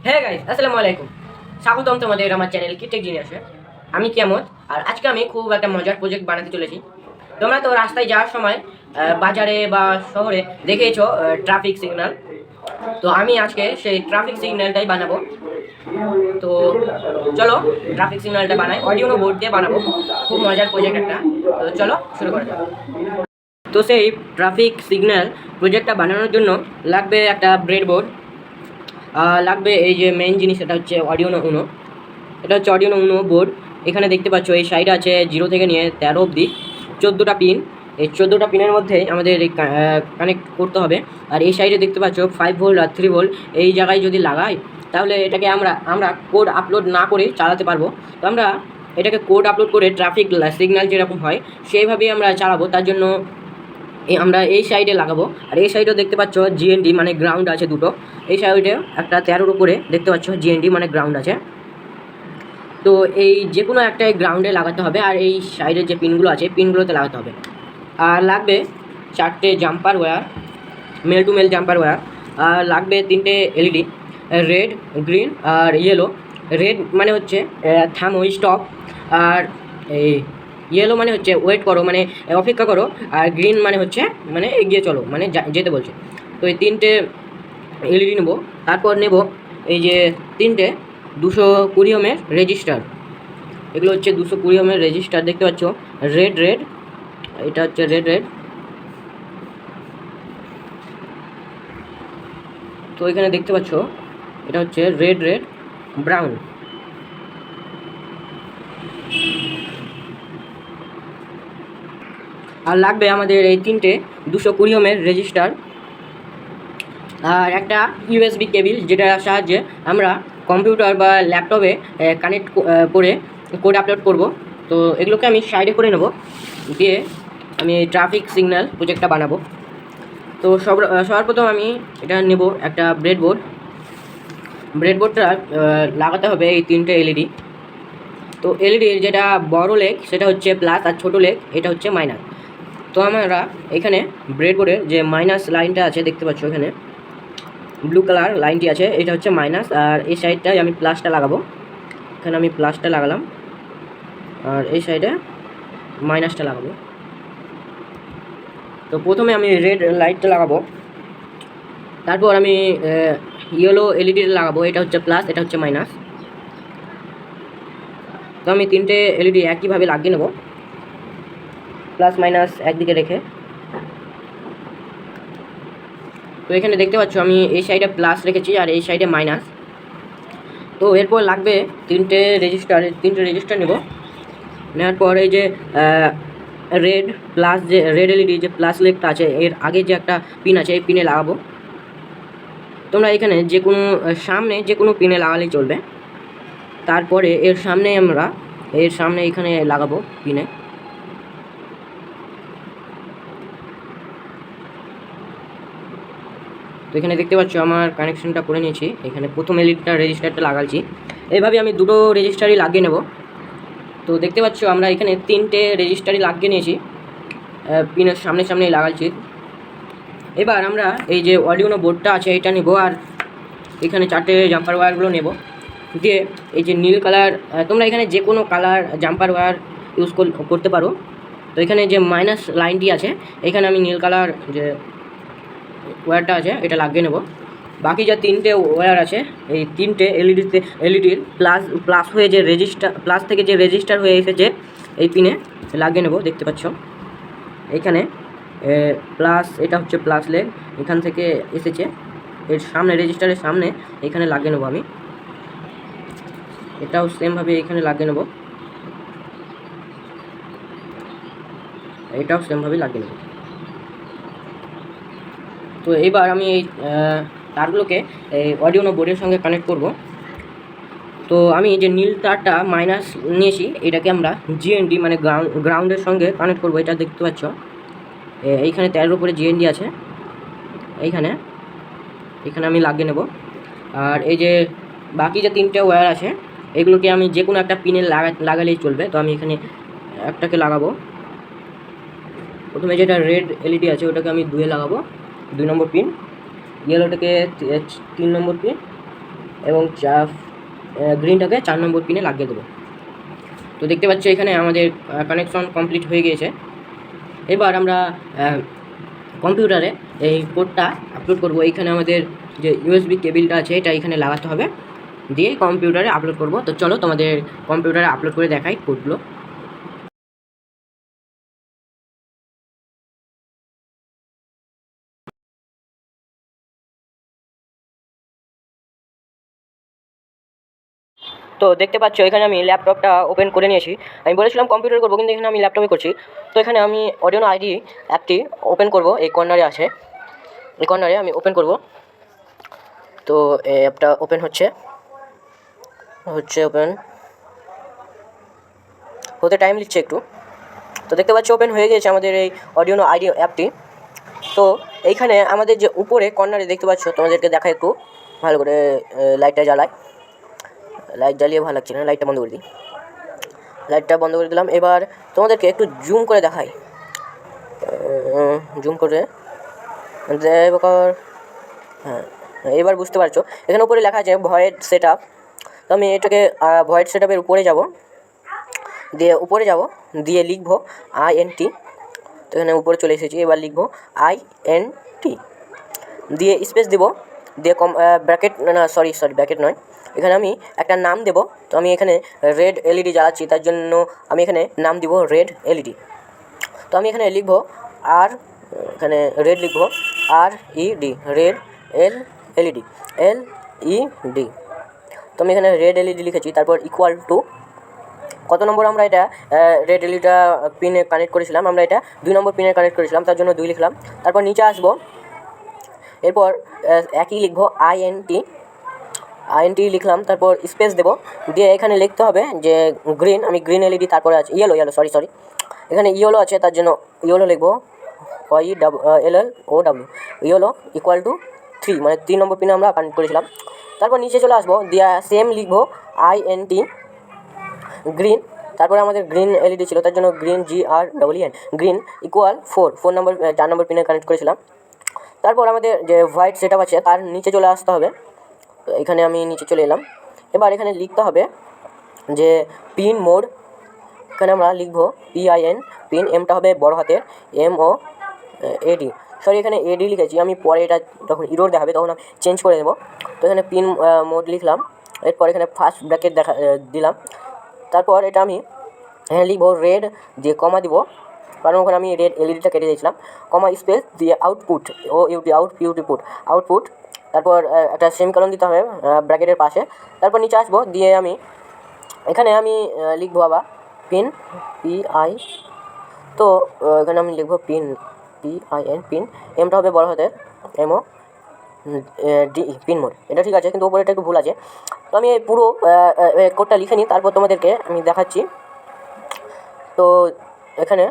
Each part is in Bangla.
হ্যাঁ গাইস, আসসালামু আলাইকুম। স্বাগতম তোমাদের আমার চ্যানেল কিটেক জিনিয়াসে। আমি কিয়ামত, আর আজকে আমি খুব একটা মজার প্রজেক্ট বানাতে চলেছি। তোমরা তো রাস্তায় যাওয়ার সময় বাজারে বা শহরে দেখেছো ট্রাফিক সিগন্যাল। তো আমি আজকে সেই ট্রাফিক সিগন্যালটাই বানাবো। তো চলো ট্রাফিক সিগন্যালটা বানাই, অডিও বোর্ড দিয়ে বানাবো। খুব মজার প্রজেক্ট একটা। তো চলো শুরু করা যাক। তো সেই ট্রাফিক সিগন্যাল প্রজেক্টটা বানানোর জন্য লাগবে একটা ব্রেডবোর্ড, লাগবে এই যে মেইন জিনিস, এটা হচ্ছে অডিওনো উনো। এটা হচ্ছে অডিওনো উনো বোর্ড। এখানে দেখতে পাচ্ছ এই সাইডে আছে 0 থেকে নিয়ে 13 অবধি 14টা পিন। এই 14টা পিনের মধ্যে আমাদের কানেক্ট করতে হবে। আর এই সাইডে দেখতে পাচ্ছ 5 ভোল্ট আর 3 ভোল্ট। এই জায়গায় যদি লাগাই তাহলে এটাকে আমরা কোড আপলোড না করে চালাতে পারবো। তো আমরা এটাকে কোড আপলোড করে ট্রাফিক সিগন্যাল যেরকম হয় সেইভাবেই আমরা চালাবো। তার জন্য আমরা এই সাইডে লাগাবো। আর এই সাইডেও দেখতে পাচ্ছ জিএনডি মানে গ্রাউন্ড আছে দুটো। এই সাইডে একটা 13-র উপরে দেখতে পাচ্ছ জিএনডি মানে গ্রাউন্ড আছে। তো এই যে কোনো একটা গ্রাউন্ডে লাগাতে হবে, আর এই সাইডের যে পিনগুলো আছে পিনগুলোতে লাগাতে হবে। আর লাগবে 4টে jumper wire, male to male jumper wire. আর লাগবে 3টে এলইডি, রেড, গ্রিন আর ইয়েলো। রেড মানে হচ্ছে থামো, স্টপ। আর এই ইয়েলো মানে হচ্ছে ওয়েট করো, মানে অপেক্ষা করো। আর গ্রিন মানে হচ্ছে মানে এগিয়ে চলো, মানে যেতে বলছে। তো এই 3টে এলইডি নেবো। তারপর নেব এই যে 3টে 220 ওহমের রেজিস্টার। এগুলো হচ্ছে 220 ওহমের রেজিস্টার, দেখতে পাচ্ছ রেড রেড, এটা হচ্ছে রেড রেড। তো এখানে দেখতে পাচ্ছ এটা হচ্ছে রেড রেড ব্রাউন। আর লাগবে আমাদের এই 3টে 220 ওহমের রেজিস্টার, আর একটা ইউএসবি কেবিল, যেটার সাহায্যে আমরা কম্পিউটার বা ল্যাপটপে কানেক্ট করে কোড আপলোড করব। তো এগুলোকে আমি সাইডে করে নেব, দিয়ে আমি ট্রাফিক সিগন্যাল প্রজেক্টটা বানাবো। তো সবার প্রথম আমি এটা নেব একটা ব্রেডবোর্ড। ব্রেডবোর্ডটা লাগাতে হবে এই 3টে এলইডি। তো এলইডির যেটা বড় লেগ সেটা হচ্ছে প্লাস, আর ছোটো লেগ এটা হচ্ছে মাইনাস। তো আমরা এখানে ব্রেডবোর্ডের যে মাইনাস লাইনটা আছে দেখতে পাচ্ছ, এখানে ব্লু কালার লাইনটি আছে, এটা হচ্ছে মাইনাস। আর এই সাইডটায় আমি প্লাসটা লাগাবো। এখানে আমি প্লাসটা লাগালাম, আর এই সাইডে মাইনাসটা লাগাবো। তো প্রথমে আমি রেড লাইটটা লাগাবো, তারপর আমি ইয়েলো এলইডিটা লাগাবো। এটা হচ্ছে প্লাস, এটা হচ্ছে মাইনাস। তো আমি 3টে এলইডি একইভাবে লাগিয়ে নেব, প্লাস মাইনাস একদিকে রেখে। তো এখানে দেখতে পাচ্ছ আমি এই সাইডে প্লাস রেখেছি আর এই সাইডে মাইনাস। তো এরপর লাগবে 3টে রেজিস্টার নেব। নেওয়ার পর এই যে রেড প্লাস, যে রেড এলইডি যে প্লাস লেগটা আছে এর আগে যে একটা পিন আছে এই পিনে লাগাবো। তোমরা এখানে যে কোনো সামনে যে কোনো পিনে লাগালেই চলবে। তারপরে এর সামনে এখানে লাগাবো পিনে। তো এখানে দেখতে পাচ্ছ আমার কানেকশনটা করে নিয়েছি। এখানে প্রথম এলইডিটা রেজিস্টারটা লাগাচ্ছি, এইভাবে আমি দুটো রেজিস্টারই লাগিয়ে নেব। তো দেখতে পাচ্ছ আমরা এখানে 3টে রেজিস্টারই লাগিয়ে নিয়েছি, পিনের সামনেই লাগাচ্ছি। এবার আমরা এই যে অডিওনো বোর্ডটা আছে এটা নেব, আর এখানে 4টে জাম্পার ওয়্যারগুলো নেব। দিয়ে এই যে নীল কালার, তোমরা এখানে যে কোনো কালার জাম্পার ওয়্যার ইউজ করতে পারো। তো এখানে যে মাইনাস লাইনটি আছে এখানে আমি নীল কালার যে ওয়্যারটা আছে এটা লাগিয়ে নেব। বাকি যে 3টে ওয়্যার আছে এই 3টে এলইডির প্লাস হয়ে যে প্লাস থেকে যে রেজিস্টার হয়ে এসেছে এই পিনে লাগিয়ে নেব। দেখতে পাচ্ছ এইখানে প্লাস, এটা হচ্ছে প্লাস লেগ, এখান থেকে এসেছে এর সামনে, রেজিস্টারের সামনে এখানে লাগিয়ে নেব আমি। এটাও সেমভাবে এখানে লাগিয়ে নেব, এটাও সেমভাবে লাগিয়ে নেব। তো এবার আমি এই তারগুলোকে এই অডিওনো বোর্ডের সঙ্গে কানেক্ট করব। তো আমি যে নীল তারটা মাইনাস নিয়েছি এটাকে আমরা জিএনডি মানে গ্রাউন্ডের সঙ্গে কানেক্ট করব। এটা দেখতে পাচ্ছ এইখানে 13-র উপরে জিএনডি আছে, এইখানে আমি লাগিয়ে নেব। আর এই যে বাকি যে 3টে ওয়্যার আছে এগুলোকে আমি যে কোনো একটা পিনে লাগালেই চলবে। তো আমি এখানে একটাকে লাগাবো। প্রথমে যেটা রেড এলইডি আছে ওটাকে আমি 2-এ লাগাবো, 2 নম্বর পিন। ইয়েলোটাকে 3 নম্বর পিন, এবং গ্রিনটাকে 4 নম্বর পিনে লাগিয়ে দেবো। তো দেখতে পাচ্ছ এখানে আমাদের কানেকশন কমপ্লিট হয়ে গিয়েছে। এবার আমরা কম্পিউটারে এই কোডটা আপলোড করব। এইখানে আমাদের যে ইউএসবি কেবিলটা আছে এটা এখানে লাগাতে হবে, দিয়ে কম্পিউটারে আপলোড করব। তো চলো তোমাদের কম্পিউটারে আপলোড করে দেখাই কোডগুলো। তো দেখতে পাচ্ছ এখানে আমি ল্যাপটপটা ওপেন করে নিয়েছি। আমি বলেছিলাম কম্পিউটার করবো, কিন্তু এখানে আমি ল্যাপটপে করছি। তো এখানে আমি অডিওনো আইডি অ্যাপটি ওপেন করব। এই কর্নারে আছে, এই কর্নারে আমি ওপেন করব। তো এই অ্যাপটা ওপেন হচ্ছে ওপেন হতে টাইম নিচ্ছে একটু। তো দেখতে পাচ্ছ ওপেন হয়ে গিয়েছে আমাদের এই অডিওনো আইডি অ্যাপটি। তো এইখানে আমাদের যে উপরে কর্নারে দেখতে পাচ্ছ, তোমাদেরকে দেখা একটু ভালো করে, লাইটটা জ্বালাই। লাইট জ্বালিয়ে ভালো লাগছে না, লাইটটা বন্ধ করে দিই। লাইটটা বন্ধ করে দিলাম। এবার তোমাদেরকে একটু জুম করে দেখাই, জুম করে এবার হ্যাঁ, এবার বুঝতে পারছো এখানে উপরে লেখা আছে ভয়েড সেট আপ। তো আমি এটাকে ভয়েড সেট আপের উপরে যাব, দিয়ে লিখবো INT। তো এখানে উপরে চলে এসেছি। এবার লিখবো INT, দিয়ে স্পেস দেবো, দিয়ে ব্র্যাকেট ব্র্যাকেট নয়, এখানে আমি একটা নাম দেব। তো আমি এখানে রেড LED জ্বালাচ্ছি, তার জন্য আমি এখানে নাম দিব রেড LED। তো আমি এখানে লিখবো এখানে রেড লিখবো RED, রেড LED। তো আমি এখানে রেড LED লিখেছি। তারপর ইকুয়াল টু কত নম্বর আমরা এটা রেড এলইডিটা পিনে কানেক্ট করেছিলাম, আমরা এটা 2 নম্বর পিনে কানেক্ট করেছিলাম, তার জন্য 2 লিখলাম। তারপর নিচে আসবো, এরপর একই লিখবো INT লিখলাম। তারপর স্পেস দেবো, দিয়ে এখানে লিখতে হবে যে গ্রিন, আমি গ্রিন LED, তারপরে আছে ইয়েলো সরি এখানে ইয়েলো আছে, তার জন্য ইয়েলো লিখবো YELLOW, ইয়েলো ইকুয়াল টু 3, মানে 3 নম্বর পিনে আমরা কানেক্ট করেছিলাম। তারপর নিচে চলে আসবো, দিয়ে সেম লিখবো INT গ্রিন। তারপরে আমাদের গ্রিন LED ছিল, তার জন্য গ্রিন GREEN, গ্রিন ইকুয়াল 4 নম্বর 4 নম্বর পিনে কানেক্ট করেছিলাম। তারপর আমাদের যে হোয়াইট সেট আপ আছে তার নিচে চলে আসতে হবে। তো এখানে আমি নিচে চলে এলাম। এবার এখানে লিখতে হবে যে পিন মোড, এখানে আমরা লিখবো PIN, পিন, এমটা হবে বড় হাতের MOAD, এখানে AD লিখেছি আমি, পরে এটা যখন ইরোর দেখাবে তখন আমি চেঞ্জ করে দেবো। তো এখানে পিন মোড লিখলাম। এরপর এখানে ফার্স্ট ব্র্যাকেট দিলাম। তারপর এটা আমি লিখবো রেড, দিয়ে কমা দিব, কারণ ওখানে আমি রেড LEDটা কেটে দিয়েছিলাম। কমা স্পেস দিয়ে আউটপুট আউটপুট। তারপর একটা সেমিকোলন দিতে হবে ব্র্যাকেটের পাশে। তারপর নিচে আসবো, দিয়ে আমি এখানে লিখবো আবার পিন PI। তো এখানে আমি লিখবো পিন PIN, পিন, এমটা হবে বড় হাতের MOD, পিন মোড। এটা ঠিক আছে, কিন্তু ওপরে এটা একটু ভুল আছে। তো আমি এই পুরো কোডটা লিখে নিই, তারপর তোমাদেরকে আমি দেখাচ্ছি। তো এখানে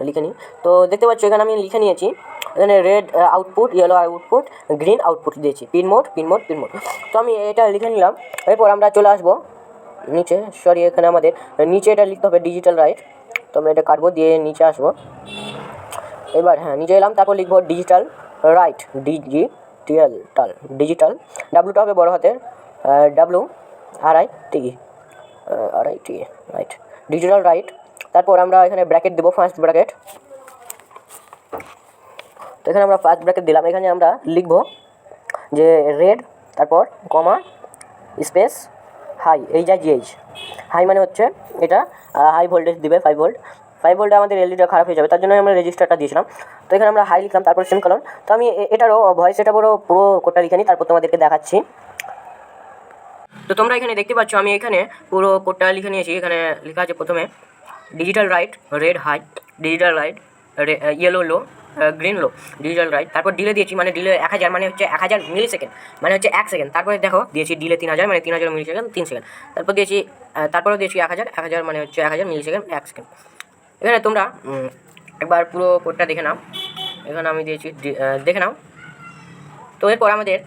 লিখে নিই। তো দেখতে পাচ্ছ এখানে আমি লিখে নিয়েছি, এখানে red output, yellow output, green output দিয়েছি, পিন মোড। তো আমি এটা লিখে নিলাম। এরপর আমরা চলে আসবো নিচে, এখানে আমাদের নিচে এটা লিখতে হবে ডিজিটাল রাইট। তো আমরা এটা কাটবো, দিয়ে নিচে আসবো। এবার নিচে এলাম, তারপর লিখবো ডিজিটাল রাইট, ডিজিটাল ডাব্লুটা হবে বড় হাতের WRIT, রাইট, ডিজিটাল রাইট। তারপর আমরা এখানে ব্র্যাকেট দেবো, ফার্স্ট ব্র্যাকেট। তো এখানে আমরা ফার্স্ট ব্র্যাকেট দিলাম। এখানে আমরা লিখবো যে রেড, তারপর কমা স্পেস হাই, GH, হাই মানে হচ্ছে এটা হাই ভোল্টেজ দিবে, 5 ভোল্টে আমাদের LEDটা খারাপ হয়ে যাবে, তার জন্য আমরা রেজিস্টারটা দিয়েছিলাম। তো এখানে আমরা হাই লিখলাম, তারপর সেমিকোলন। তো আমি এটারও ভয়েস সেটআপেরও পুরো কোডটা লিখে নিই, তারপর তোমাদেরকে দেখাচ্ছি। তো তোমরা এখানে দেখতে পাচ্ছ আমি এখানে পুরো কোডটা লিখে নিয়েছি। এখানে লেখা আছে প্রথমে digital write red high, digital write yellow low, green low, digital write. তারপর ডিলে দিয়েছি, মানে ডিলে 1000, মানে হচ্ছে 1000 মিলি সেকেন্ড, মানে হচ্ছে 1 সেকেন্ড। তারপরে দেখো দিয়েছি ডিলে 3000, মানে 3000 মিলি সেকেন্ড, 3 সেকেন্ড। তারপরেও দিয়েছি 1000, মানে হচ্ছে 1000 মিলি সেকেন্ড, 1 সেকেন্ড। এখানে তোমরা একবার পুরো কোডটা দেখে নাও। এখানে আমি দিয়েছি, দেখে নাও। তো এরপর আমাদের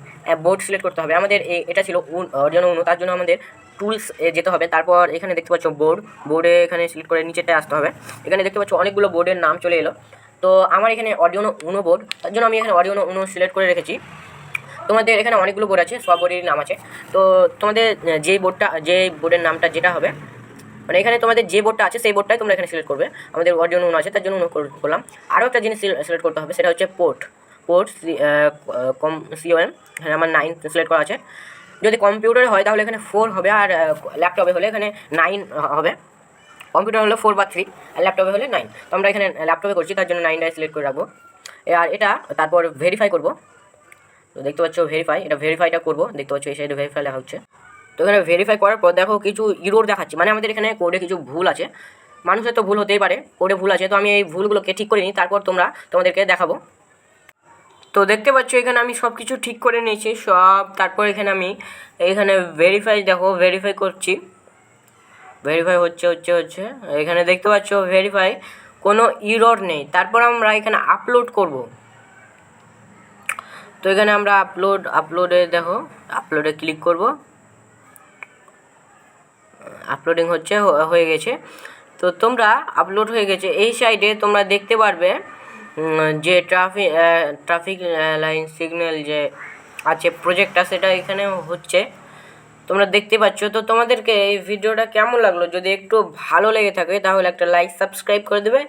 বোর্ড সিলেক্ট করতে হবে। আমাদের এটা ছিল অডিওনো উনো, তার জন্য আমাদের টুলস যেতে হবে। তারপর এখানে দেখতে পাচ্ছ বোর্ডে এখানে সিলেক্ট করে নিচেতে আসতে হবে। এখানে দেখতে পাচ্ছ অনেকগুলো বোর্ডের নাম চলে এলো। তো আমার এখানে অডিওনো উনো বোর্ড, তার জন্য আমি এখানে অডিওনো উনো সিলেক্ট করে রেখেছি। তোমাদের এখানে অনেকগুলো বোর্ড আছে, সব বোর্ডেরই নাম আছে। তো তোমাদের যে বোর্ডের নামটা যেটা হবে, মানে এখানে তোমাদের যে বোর্ডটা আছে সেই বোর্ডটাই তোমরা এখানে সিলেক্ট করবে। আমাদের অর্জন উনো আছে, তার জন্য উনো করলাম। আরও একটা জিনিস সিলেক্ট করতে হবে, সেটা হচ্ছে পোর্ট COM। এখানে আমার 9 সিলেক্ট করা আছে। যদি কম্পিউটারে হয় তাহলে এখানে 4 হবে, আর ল্যাপটপে হলে এখানে 9 হবে। কম্পিউটার হলে 4 বা 3, আর ল্যাপটপে হলে 9। তো আমরা এখানে ল্যাপটপে করছি, তার জন্য 9টাই সিলেক্ট করে রাখবো। আর এটা তারপর ভেরিফাই করব। তো দেখতে পাচ্ছ ভেরিফাই, এটা ভেরিফাইটা করবো। দেখতে পাচ্ছ এই সাইডে ভেরিফাই লেখা হচ্ছে। তো এখানে ভেরিফাই করার পর দেখো কিছু ইরোর দেখাচ্ছে, মানে আমাদের এখানে কোডে কিছু ভুল আছে। মানুষের তো ভুল হতেই পারে, কোডে ভুল আছে। তো আমি এই ভুলগুলোকে ঠিক করে নিই, তারপর তোমাদেরকে দেখাবো। তো দেখতে পাচ্ছ এখানে আমি সব কিছু ঠিক করে নিয়েছি সব। তারপর এখানে আমি ভেরিফাই, দেখো ভেরিফাই করছি, ভেরিফাই হচ্ছে। এখানে দেখতে পাচ্ছ ভেরিফাই, কোনো ইরর নেই। তারপর আমরা এখানে আপলোড করব। তো এখানে আমরা আপলোডে দেখো, আপলোডে ক্লিক করব। আপলোডিং হচ্ছে, হয়ে গেছে। তো তোমরা আপলোড হয়ে গেছে। এই সাইডে তোমরা দেখতে পারবে যে ট্রাফিক লাইন সিগন্যাল যে আছে প্রজেক্টটা, সেটা এখানে হচ্ছে, তোমরা দেখতে পাচ্ছ। তো তোমাদেরকে এই ভিডিওটা কেমন লাগলো? যদি একটু ভালো লেগে থাকে তাহলে একটা লাইক সাবস্ক্রাইব করে দেবে,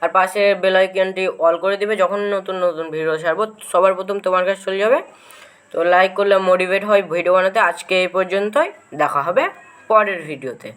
আর পাশে বেল আইকনটি অল করে দেবে। যখন নতুন নতুন ভিডিও ছাড়বো সবার প্রথম তোমার কাছে চলে যাবে। তো লাইক করলে মোটিভেট হয় ভিডিও বানাতে। আজকে এই পর্যন্তই, দেখা হবে পরের ভিডিওতে।